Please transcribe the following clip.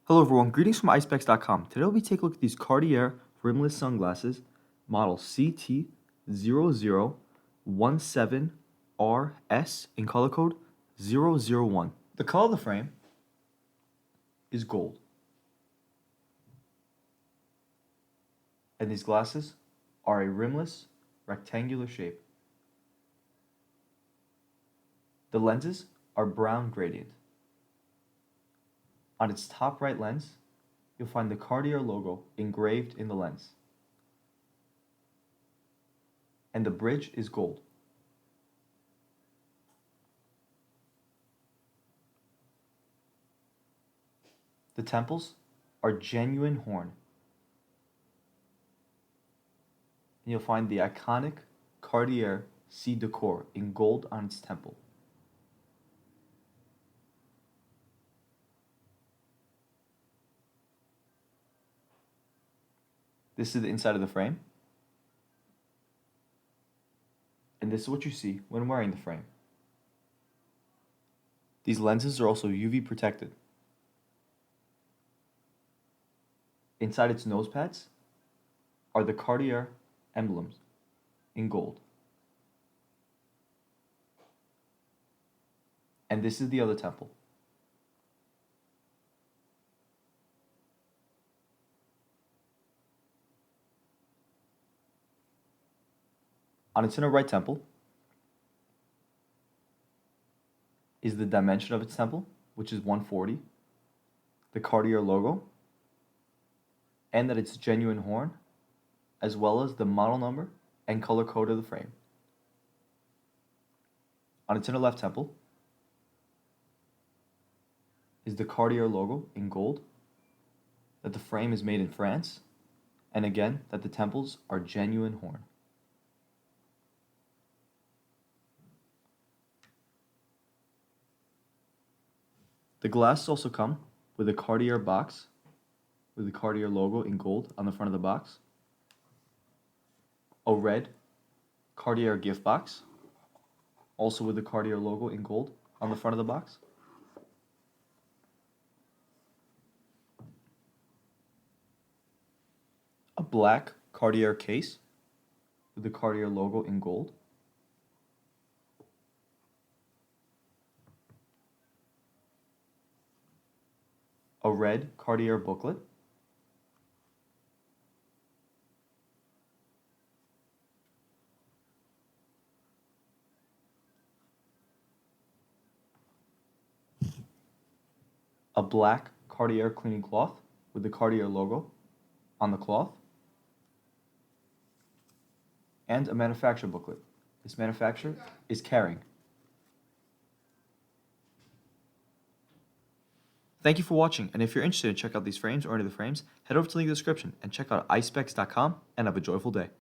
Hello everyone, greetings from Eyespecs.com. Today we'll be taking a look at these Cartier rimless sunglasses, model CT0017RS in color code 001. The color of the frame is gold. And these glasses are a rimless, rectangular shape. The lenses are brown gradient. On its top right lens, you'll find the Cartier logo engraved in the lens. And the bridge is gold. The temples are genuine horn. And you'll find the iconic Cartier Décor in gold on its temple. This is the inside of the frame. And this is what you see when wearing the frame. These lenses are also UV protected. Inside its nose pads are the Cartier emblems in gold. And this is the other temple. On its inner right temple is the dimension of its temple, which is 140, the Cartier logo, and that it's genuine horn, as well as the model number and color code of the frame. On its inner left temple is the Cartier logo in gold, that the frame is made in France, and again, that the temples are genuine horn. The glasses also come with a Cartier box with the Cartier logo in gold on the front of the box, a red Cartier gift box, also with the Cartier logo in gold on the front of the box, a black Cartier case with the Cartier logo in gold, a red Cartier booklet, a black Cartier cleaning cloth with the Cartier logo on the cloth, and a manufacturer booklet. This manufacturer is Cartier. Thank you for watching, and if you're interested in check out these frames or any of the frames, head over to the link in the description and check out Eyespecs.com and have a joyful day.